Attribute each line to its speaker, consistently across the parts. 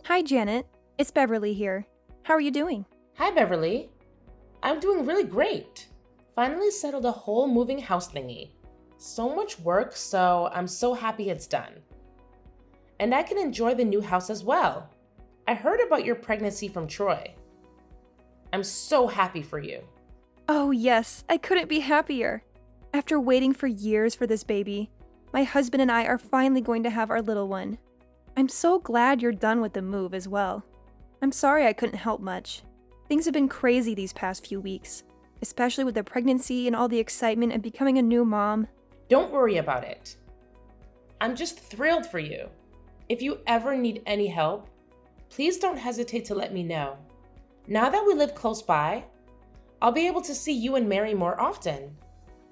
Speaker 1: Hi, Janet. It's Beverly here. How are you doing?
Speaker 2: Hi, Beverly. I'm doing really great. Finally settled a whole moving house thingy. So much work, so I'm so happy it's done. And I can enjoy the new house as well. I heard about your pregnancy from Troy. I'm so happy for you.
Speaker 1: Oh, yes, I couldn't be happier. After waiting for years for this baby, my husband and I are finally going to have our little one. I'm so glad you're done with the move as well. I'm sorry I couldn't help much. Things have been crazy these past few weeks, especially with the pregnancy and all the excitement of becoming a new mom.
Speaker 2: Don't worry about it. I'm just thrilled for you. If you ever need any help, please don't hesitate to let me know. Now that we live close by, I'll be able to see you and Mary more often.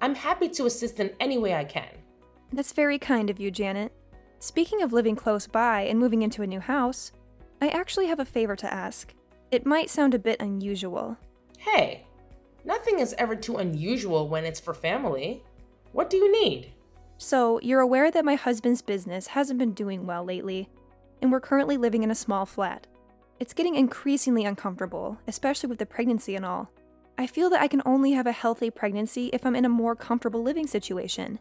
Speaker 2: I'm happy to assist in any way I can.
Speaker 1: That's very kind of you, Janet. Speaking of living close by and moving into a new house, I actually have a favor to ask. It might sound a bit unusual.
Speaker 2: Hey, nothing is ever too unusual when it's for family. What do you need?
Speaker 1: So, you're aware that my husband's business hasn't been doing well lately, and we're currently living in a small flat. It's getting increasingly uncomfortable, especially with the pregnancy and all. I feel that I can only have a healthy pregnancy if I'm in a more comfortable living situation.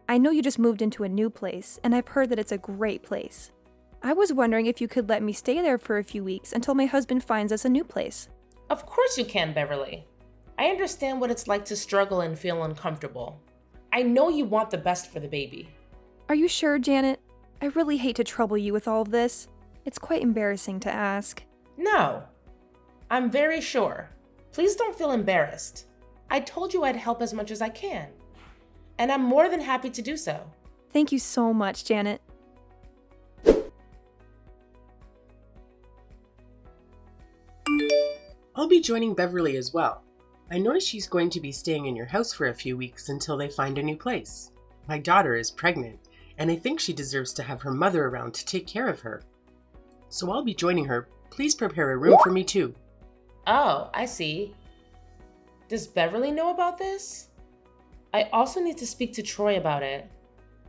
Speaker 1: I know you just moved into a new place, and I've heard that it's a great place. I was wondering if you could let me stay there for a few weeks until my husband finds us a new place.
Speaker 2: Of course you can, Beverly. I understand what it's like to struggle and feel uncomfortable. I know you want the best for the baby.
Speaker 1: Are you sure, Janet? I really hate to trouble you with all of this. It's quite embarrassing to ask.
Speaker 2: No, I'm very sure. Please don't feel embarrassed. I told you I'd help as much as I can, and I'm more than happy to do so.
Speaker 1: Thank you so much, Janet.
Speaker 3: I'll be joining Beverly as well. I noticed she's going to be staying in your house for a few weeks until they find a new place. My daughter is pregnant, and I think she deserves to have her mother around to take care of her. So I'll be joining her. Please prepare a room for me too.
Speaker 2: Oh, I see. Does Beverly know about this? I also need to speak to Troy about it.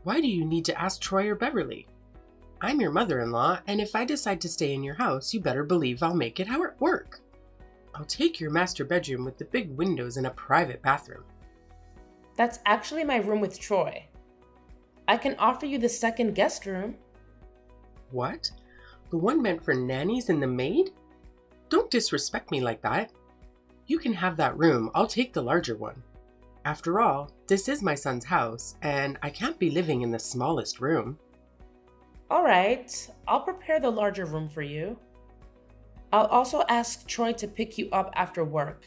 Speaker 3: Why do you need to ask Troy or Beverly? I'm your mother-in-law, and if I decide to stay in your house, you better believe I'll make it work. I'll take your master bedroom with the big windows and a private bathroom.
Speaker 2: That's actually my room with Troy. I can offer you the second guest room.
Speaker 3: What? The one meant for nannies and the maid? Don't disrespect me like that. You can have that room. I'll take the larger one. After all, this is my son's house, and I can't be living in the smallest room.
Speaker 2: All right, I'll prepare the larger room for you. I'll also ask Troy to pick you up after work.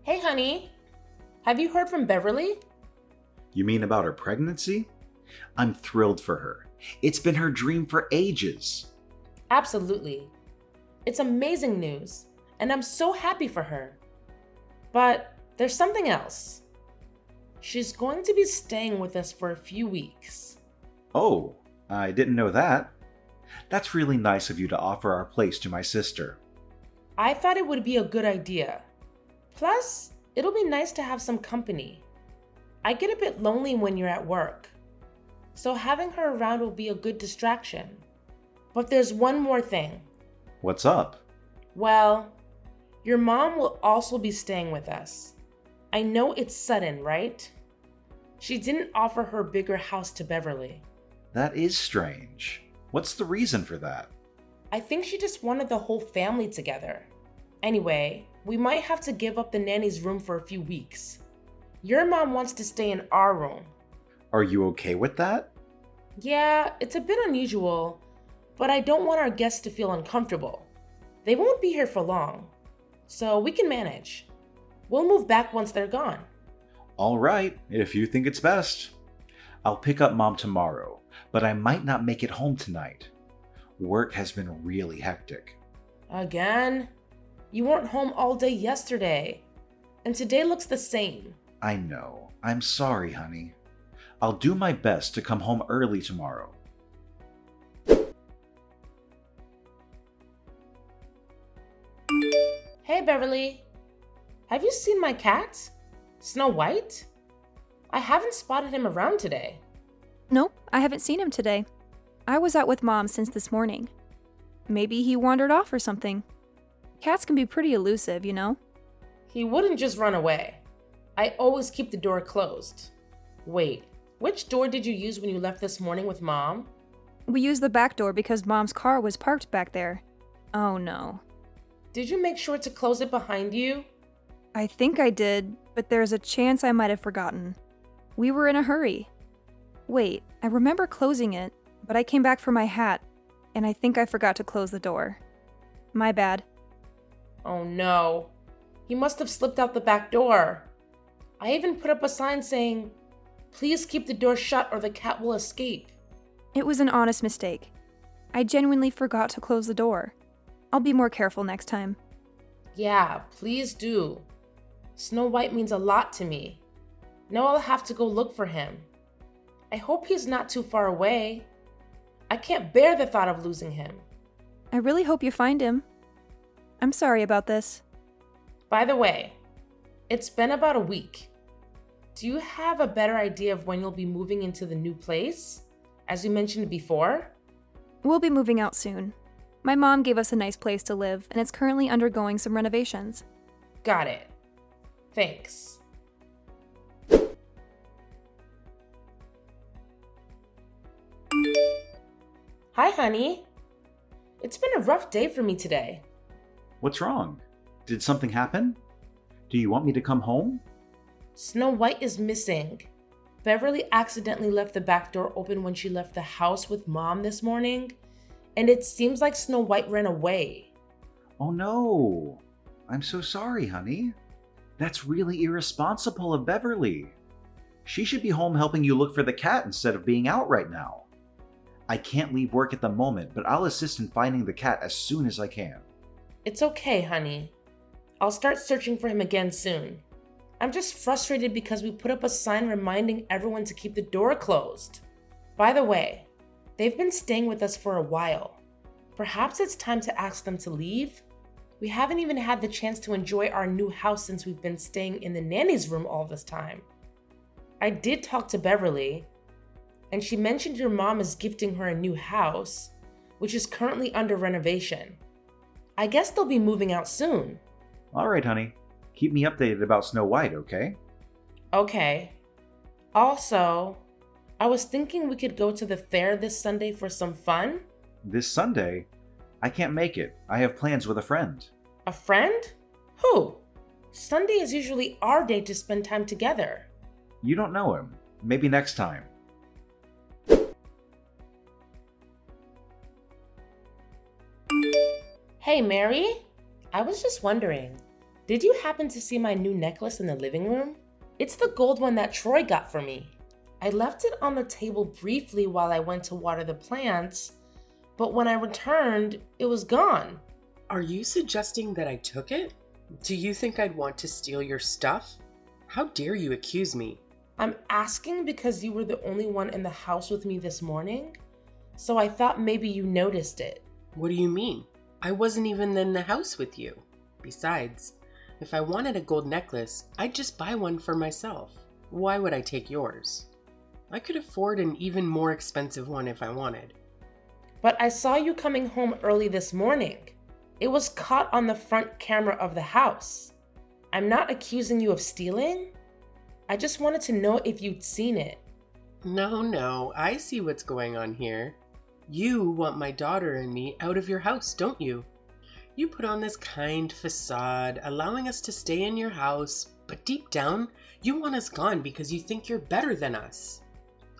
Speaker 2: Hey, honey. Have you heard from Beverly?
Speaker 4: You mean about her pregnancy? I'm thrilled for her. It's been her dream for ages.
Speaker 2: Absolutely. It's amazing news, and I'm so happy for her. But there's something else. She's going to be staying with us for a few weeks.
Speaker 4: Oh, I didn't know that. That's really nice of you to offer our place to my sister.
Speaker 2: I thought it would be a good idea. Plus, it'll be nice to have some company. I get a bit lonely when you're at work, so having her around will be a good distraction. But there's one more thing.
Speaker 4: What's up?
Speaker 2: Well, your mom will also be staying with us. I know it's sudden, right? She didn't offer her bigger house to Beverly.
Speaker 4: That is strange. What's the reason for that?
Speaker 2: I think she just wanted the whole family together. Anyway, we might have to give up the nanny's room for a few weeks. Your mom wants to stay in our room.
Speaker 4: Are you okay with that?
Speaker 2: Yeah, it's a bit unusual, but I don't want our guests to feel uncomfortable. They won't be here for long, so we can manage. We'll move back once they're gone.
Speaker 4: All right, if you think it's best. I'll pick up Mom tomorrow, but I might not make it home tonight. Work has been really hectic.
Speaker 2: Again? You weren't home all day yesterday, and today looks the same.
Speaker 4: I know. I'm sorry, honey. I'll do my best to come home early tomorrow.
Speaker 2: Hey, Beverly. Have you seen my cat? Snow White? I haven't spotted him around today.
Speaker 1: Nope, I haven't seen him today. I was out with Mom since this morning. Maybe he wandered off or something. Cats can be pretty elusive, you know?
Speaker 2: He wouldn't just run away. I always keep the door closed. Wait, which door did you use when you left this morning with Mom?
Speaker 1: We used the back door because Mom's car was parked back there. Oh no.
Speaker 2: Did you make sure to close it behind you?
Speaker 1: I think I did, but there's a chance I might have forgotten. We were in a hurry. Wait, I remember closing it, but I came back for my hat, and I think I forgot to close the door. My bad.
Speaker 2: Oh no. He must have slipped out the back door. I even put up a sign saying, "Please keep the door shut or the cat will escape."
Speaker 1: It was an honest mistake. I genuinely forgot to close the door. I'll be more careful next time.
Speaker 2: Yeah, please do. Snow White means a lot to me. Now I'll have to go look for him. I hope he's not too far away. I can't bear the thought of losing him.
Speaker 1: I really hope you find him. I'm sorry about this.
Speaker 2: By the way, it's been about a week. Do you have a better idea of when you'll be moving into the new place, as you mentioned before?
Speaker 1: We'll be moving out soon. My mom gave us a nice place to live, and it's currently undergoing some renovations.
Speaker 2: Got it. Thanks. Hi, honey. It's been a rough day for me today.
Speaker 4: What's wrong? Did something happen? Do you want me to come home?
Speaker 2: Snow White is missing. Beverly accidentally left the back door open when she left the house with Mom this morning, and it seems like Snow White ran away.
Speaker 4: Oh no. I'm so sorry, honey. That's really irresponsible of Beverly. She should be home helping you look for the cat instead of being out right now. I can't leave work at the moment, but I'll assist in finding the cat as soon as I can.
Speaker 2: It's okay, honey. I'll start searching for him again soon. I'm just frustrated because we put up a sign reminding everyone to keep the door closed. By the way, they've been staying with us for a while. Perhaps it's time to ask them to leave? We haven't even had the chance to enjoy our new house since we've been staying in the nanny's room all this time. I did talk to Beverly, and she mentioned your mom is gifting her a new house, which is currently under renovation. I guess they'll be moving out soon.
Speaker 4: All right, honey. Keep me updated about Snow White, okay?
Speaker 2: Okay. Also, I was thinking we could go to the fair this Sunday for some fun.
Speaker 4: This Sunday? I can't make it. I have plans with a friend.
Speaker 2: A friend? Who? Sunday is usually our day to spend time together.
Speaker 4: You don't know him. Maybe next time.
Speaker 2: Hey, Mary. I was just wondering, did you happen to see my new necklace in the living room? It's the gold one that Troy got for me. I left it on the table briefly while I went to water the plants, but when I returned, it was gone.
Speaker 3: Are you suggesting that I took it? Do you think I'd want to steal your stuff? How dare you accuse me?
Speaker 2: I'm asking because you were the only one in the house with me this morning, so I thought maybe you noticed it.
Speaker 3: What do you mean? I wasn't even in the house with you. Besides, if I wanted a gold necklace, I'd just buy one for myself. Why would I take yours? I could afford an even more expensive one if I wanted.
Speaker 2: But I saw you coming home early this morning. It was caught on the front camera of the house. I'm not accusing you of stealing. I just wanted to know if you'd seen it.
Speaker 3: No, I see what's going on here. You want my daughter and me out of your house, don't you? You put on this kind facade, allowing us to stay in your house, but deep down, you want us gone because you think you're better than us.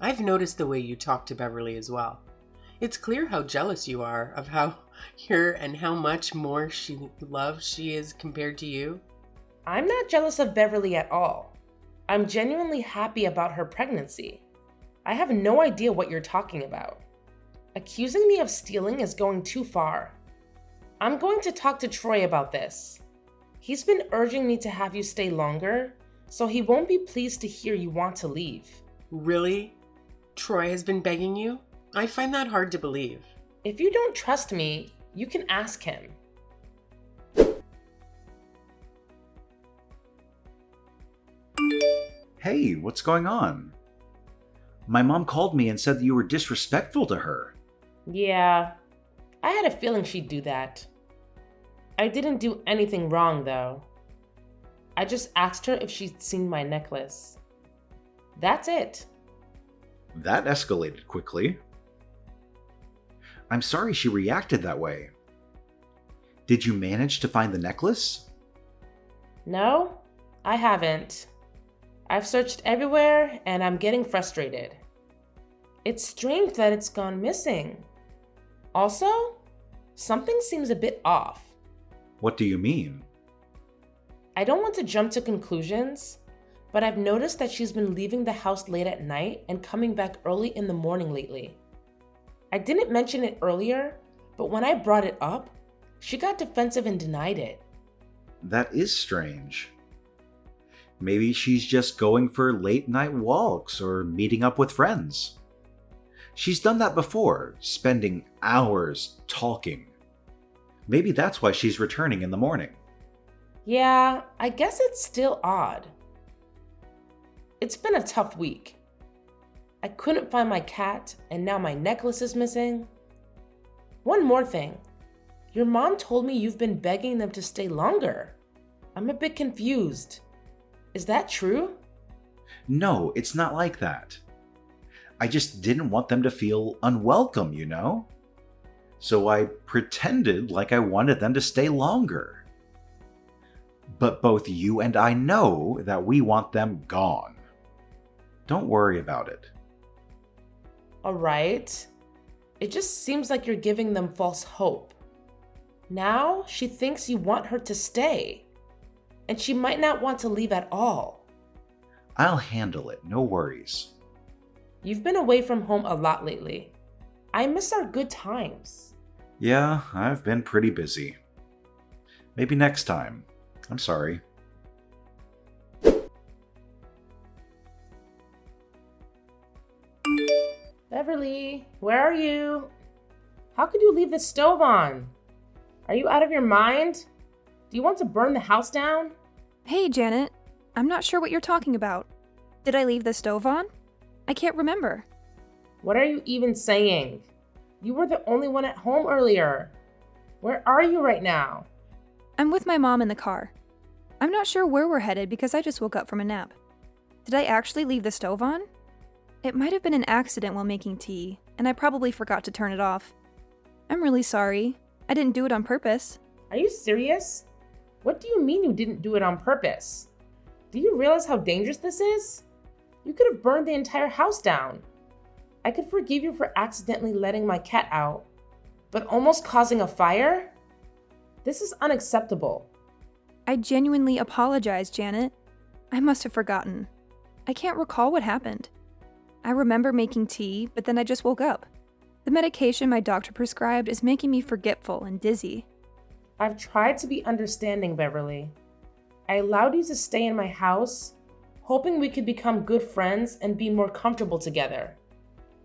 Speaker 3: I've noticed the way you talk to Beverly as well. It's clear how jealous you are of how her and how much more loved she is compared to you.
Speaker 2: I'm not jealous of Beverly at all. I'm genuinely happy about her pregnancy. I have no idea what you're talking about. Accusing me of stealing is going too far. I'm going to talk to Troy about this. He's been urging me to have you stay longer, so he won't be pleased to hear you want to leave.
Speaker 3: Really? Troy has been begging you? I find that hard to believe.
Speaker 2: If you don't trust me, you can ask him.
Speaker 4: Hey, what's going on? My mom called me and said that you were disrespectful to her.
Speaker 2: Yeah, I had a feeling she'd do that. I didn't do anything wrong, though. I just asked her if she'd seen my necklace. That's it.
Speaker 4: That escalated quickly. I'm sorry she reacted that way. Did you manage to find the necklace?
Speaker 2: No, I haven't. I've searched everywhere and I'm getting frustrated. It's strange that it's gone missing. Also, something seems a bit off.
Speaker 4: What do you mean?
Speaker 2: I don't want to jump to conclusions, but I've noticed that she's been leaving the house late at night and coming back early in the morning lately. I didn't mention it earlier, but when I brought it up, she got defensive and denied it.
Speaker 4: That is strange. Maybe she's just going for late night walks or meeting up with friends. She's done that before, spending hours talking. Maybe that's why she's returning in the morning.
Speaker 2: Yeah, I guess it's still odd. It's been a tough week. I couldn't find my cat, and now my necklace is missing. One more thing. Your mom told me you've been begging them to stay longer. I'm a bit confused. Is that true?
Speaker 4: No, it's not like that. I just didn't want them to feel unwelcome, you know? So I pretended like I wanted them to stay longer. But both you and I know that we want them gone. Don't worry about it.
Speaker 2: All right. It just seems like you're giving them false hope. Now she thinks you want her to stay, and she might not want to leave at all.
Speaker 4: I'll handle it, no worries.
Speaker 2: You've been away from home a lot lately. I miss our good times.
Speaker 4: Yeah, I've been pretty busy. Maybe next time. I'm sorry.
Speaker 2: Beverly, where are you? How could you leave the stove on? Are you out of your mind? Do you want to burn the house down?
Speaker 1: Hey, Janet. I'm not sure what you're talking about. Did I leave the stove on? I can't remember.
Speaker 2: What are you even saying? You were the only one at home earlier. Where are you right now?
Speaker 1: I'm with my mom in the car. I'm not sure where we're headed because I just woke up from a nap. Did I actually leave the stove on? It might have been an accident while making tea, and I probably forgot to turn it off. I'm really sorry. I didn't do it on purpose.
Speaker 2: Are you serious? What do you mean you didn't do it on purpose? Do you realize how dangerous this is? You could have burned the entire house down. I could forgive you for accidentally letting my cat out, but almost causing a fire? This is unacceptable.
Speaker 1: I genuinely apologize, Janet. I must have forgotten. I can't recall what happened. I remember making tea, but then I just woke up. The medication my doctor prescribed is making me forgetful and dizzy.
Speaker 2: I've tried to be understanding, Beverly. I allowed you to stay in my house, hoping we could become good friends and be more comfortable together.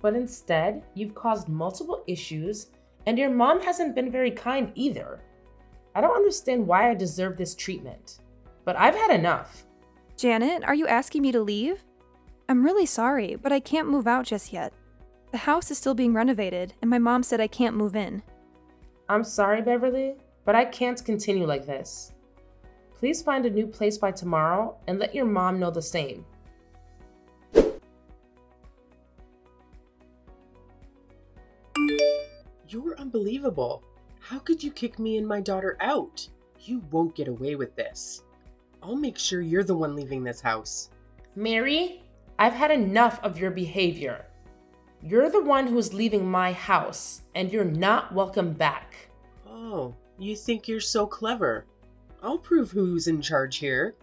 Speaker 2: But instead, you've caused multiple issues, and your mom hasn't been very kind either. I don't understand why I deserve this treatment, but I've had enough.
Speaker 1: Janet, are you asking me to leave? I'm really sorry, but I can't move out just yet. The house is still being renovated, and my mom said I can't move in.
Speaker 2: I'm sorry, Beverly, but I can't continue like this. Please find a new place by tomorrow and let your mom know the same.
Speaker 3: You're unbelievable. How could you kick me and my daughter out? You won't get away with this. I'll make sure you're the one leaving this house.
Speaker 2: Mary, I've had enough of your behavior. You're the one who's leaving my house, and you're not welcome back.
Speaker 3: Oh, you think you're so clever. I'll prove who's in charge here.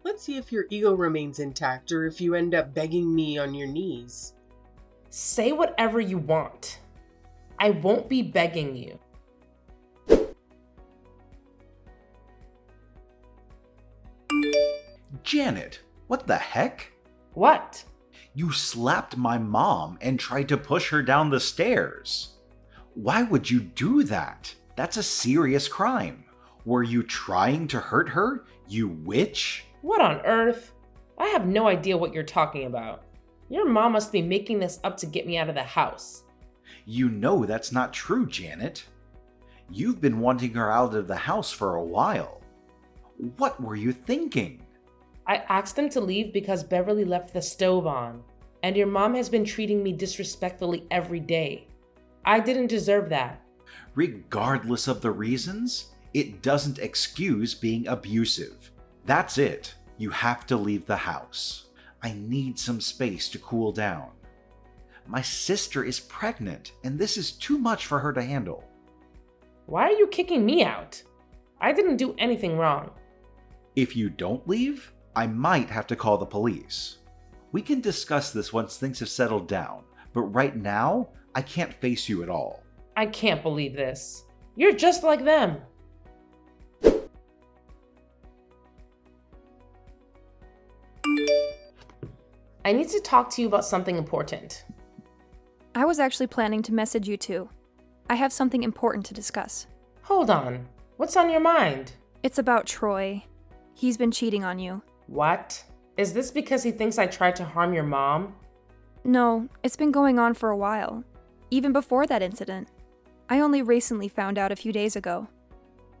Speaker 3: Let's see if your ego remains intact or if you end up begging me on your knees.
Speaker 2: Say whatever you want. I won't be begging you.
Speaker 4: Janet, what the heck?
Speaker 2: What?
Speaker 4: You slapped my mom and tried to push her down the stairs. Why would you do that? That's a serious crime. Were you trying to hurt her, you witch?
Speaker 2: What on earth? I have no idea what you're talking about. Your mom must be making this up to get me out of the house.
Speaker 4: You know that's not true, Janet. You've been wanting her out of the house for a while. What were you thinking?
Speaker 2: I asked them to leave because Beverly left the stove on, and your mom has been treating me disrespectfully every day. I didn't deserve that.
Speaker 4: Regardless of the reasons, it doesn't excuse being abusive. That's it. You have to leave the house. I need some space to cool down. My sister is pregnant, and this is too much for her to handle.
Speaker 2: Why are you kicking me out? I didn't do anything wrong.
Speaker 4: If you don't leave, I might have to call the police. We can discuss this once things have settled down, but right now, I can't face you at all.
Speaker 2: I can't believe this. You're just like them. I need to talk to you about something important.
Speaker 1: I was actually planning to message you too. I have something important to discuss.
Speaker 2: Hold on. What's on your mind?
Speaker 1: It's about Troy. He's been cheating on you.
Speaker 2: What? Is this because he thinks I tried to harm your mom?
Speaker 1: No, it's been going on for a while. Even before that incident. I only recently found out a few days ago.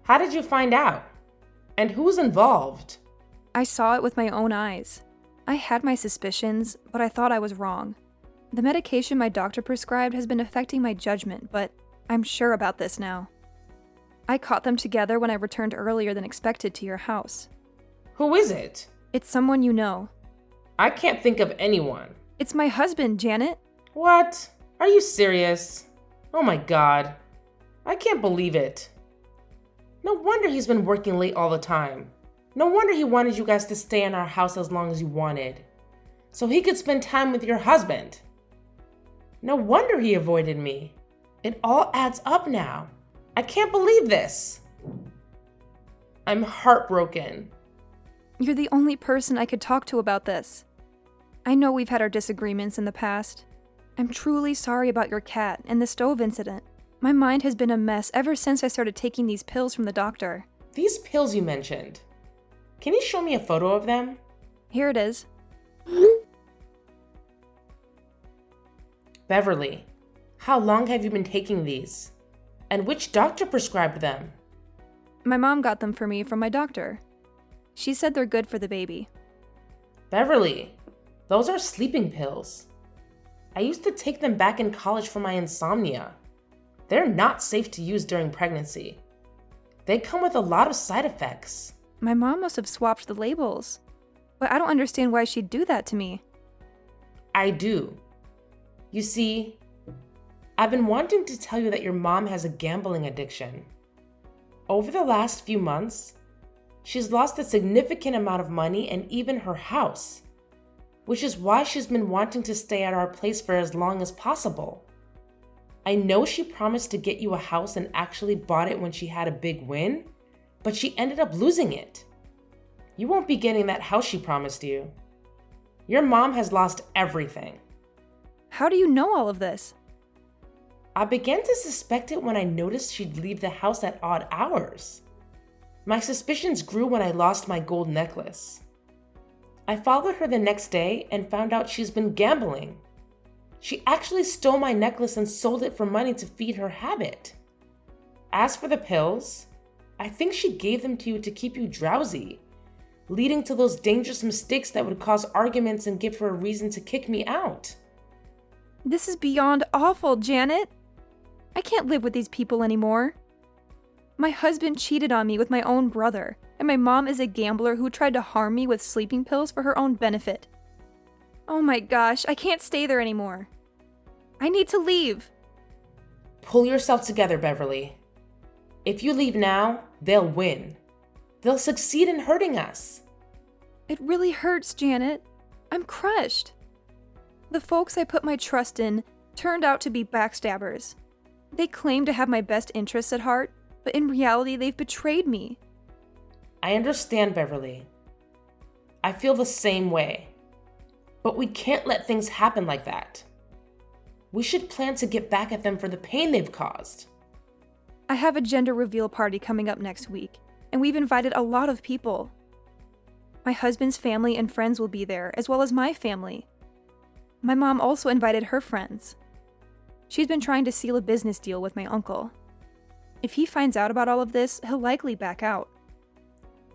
Speaker 2: How did you find out? And who's involved?
Speaker 1: I saw it with my own eyes. I had my suspicions, but I thought I was wrong. The medication my doctor prescribed has been affecting my judgment, but I'm sure about this now. I caught them together when I returned earlier than expected to your house.
Speaker 2: Who is it?
Speaker 1: It's someone you know.
Speaker 2: I can't think of anyone.
Speaker 1: It's my husband, Janet.
Speaker 2: What? Are you serious? Oh my God. I can't believe it. No wonder he's been working late all the time. No wonder he wanted you guys to stay in our house as long as you wanted, so he could spend time with your husband. No wonder he avoided me. It all adds up now. I can't believe this. I'm heartbroken.
Speaker 1: You're the only person I could talk to about this. I know we've had our disagreements in the past. I'm truly sorry about your cat and the stove incident. My mind has been a mess ever since I started taking these pills from the doctor.
Speaker 2: These pills you mentioned, can you show me a photo of them?
Speaker 1: Here it is.
Speaker 2: Beverly, how long have you been taking these? And which doctor prescribed them?
Speaker 1: My mom got them for me from my doctor. She said they're good for the baby.
Speaker 2: Beverly, those are sleeping pills. I used to take them back in college for my insomnia. They're not safe to use during pregnancy. They come with a lot of side effects.
Speaker 1: My mom must have swapped the labels. But I don't understand why she'd do that to me.
Speaker 2: I do. You see, I've been wanting to tell you that your mom has a gambling addiction. Over the last few months, she's lost a significant amount of money and even her house, which is why she's been wanting to stay at our place for as long as possible. I know she promised to get you a house and actually bought it when she had a big win, but she ended up losing it. You won't be getting that house she promised you. Your mom has lost everything.
Speaker 1: How do you know all of this?
Speaker 2: I began to suspect it when I noticed she'd leave the house at odd hours. My suspicions grew when I lost my gold necklace. I followed her the next day and found out she's been gambling. She actually stole my necklace and sold it for money to feed her habit. As for the pills, I think she gave them to you to keep you drowsy, leading to those dangerous mistakes that would cause arguments and give her a reason to kick me out.
Speaker 1: This is beyond awful, Janet. I can't live with these people anymore. My husband cheated on me with my own brother, and my mom is a gambler who tried to harm me with sleeping pills for her own benefit. Oh my gosh, I can't stay there anymore. I need to leave.
Speaker 2: Pull yourself together, Beverly. If you leave now, they'll win. They'll succeed in hurting us.
Speaker 1: It really hurts, Janet. I'm crushed. The folks I put my trust in turned out to be backstabbers. They claim to have my best interests at heart, but in reality, they've betrayed me.
Speaker 2: I understand, Beverly. I feel the same way. But we can't let things happen like that. We should plan to get back at them for the pain they've caused.
Speaker 1: I have a gender reveal party coming up next week, and we've invited a lot of people. My husband's family and friends will be there, as well as my family. My mom also invited her friends. She's been trying to seal a business deal with my uncle. If he finds out about all of this, he'll likely back out.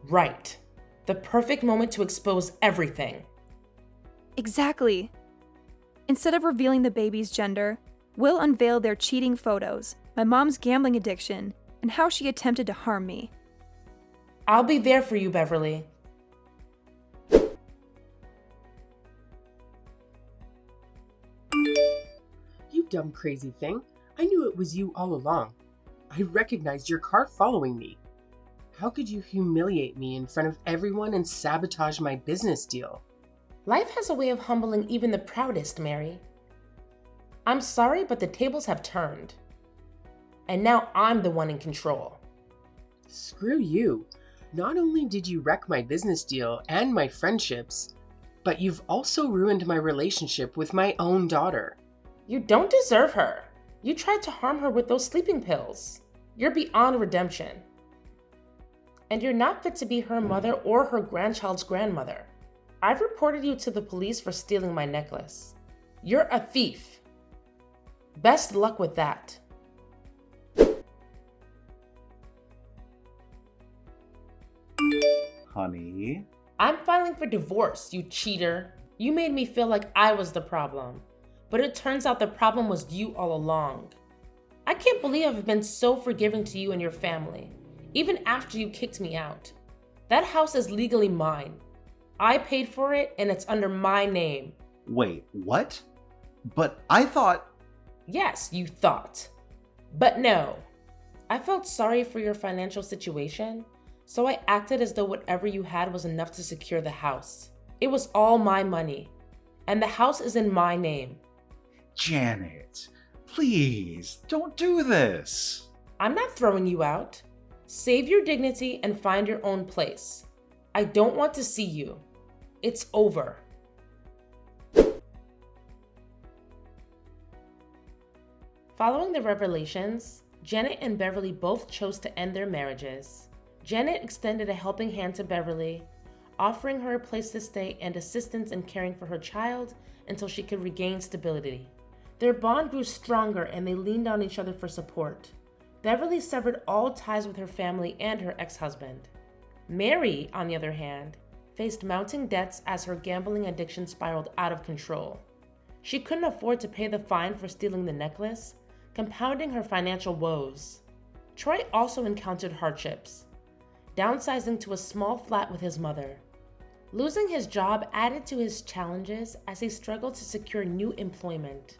Speaker 2: Right. The perfect moment to expose everything.
Speaker 1: Exactly. Instead of revealing the baby's gender, we'll unveil their cheating photos, my mom's gambling addiction, and how she attempted to harm me.
Speaker 2: I'll be there for you, Beverly.
Speaker 3: You dumb crazy thing. I knew it was you all along. I recognized your car following me. How could you humiliate me in front of everyone and sabotage my business deal?
Speaker 2: Life has a way of humbling even the proudest, Mary. I'm sorry, but the tables have turned. And now I'm the one in control.
Speaker 3: Screw you. Not only did you wreck my business deal and my friendships, but you've also ruined my relationship with my own daughter.
Speaker 2: You don't deserve her. You tried to harm her with those sleeping pills. You're beyond redemption. And you're not fit to be her mother or her grandchild's grandmother. I've reported you to the police for stealing my necklace. You're a thief. Best luck with that.
Speaker 4: Honey?
Speaker 2: I'm filing for divorce, you cheater. You made me feel like I was the problem. But it turns out the problem was you all along. I can't believe I've been so forgiving to you and your family, even after you kicked me out. That house is legally mine. I paid for it and it's under my name.
Speaker 4: Wait, what? But I thought...
Speaker 2: Yes, you thought. But no. I felt sorry for your financial situation, so I acted as though whatever you had was enough to secure the house. It was all my money, and the house is in my name.
Speaker 4: Janet, please, don't do this.
Speaker 2: I'm not throwing you out. Save your dignity and find your own place. I don't want to see you. It's over. Following the revelations, Janet and Beverly both chose to end their marriages. Janet extended a helping hand to Beverly, offering her a place to stay and assistance in caring for her child until she could regain stability. Their bond grew stronger and they leaned on each other for support. Beverly severed all ties with her family and her ex-husband. Mary, on the other hand, faced mounting debts as her gambling addiction spiraled out of control. She couldn't afford to pay the fine for stealing the necklace, compounding her financial woes. Troy also encountered hardships, downsizing to a small flat with his mother. Losing his job added to his challenges as he struggled to secure new employment.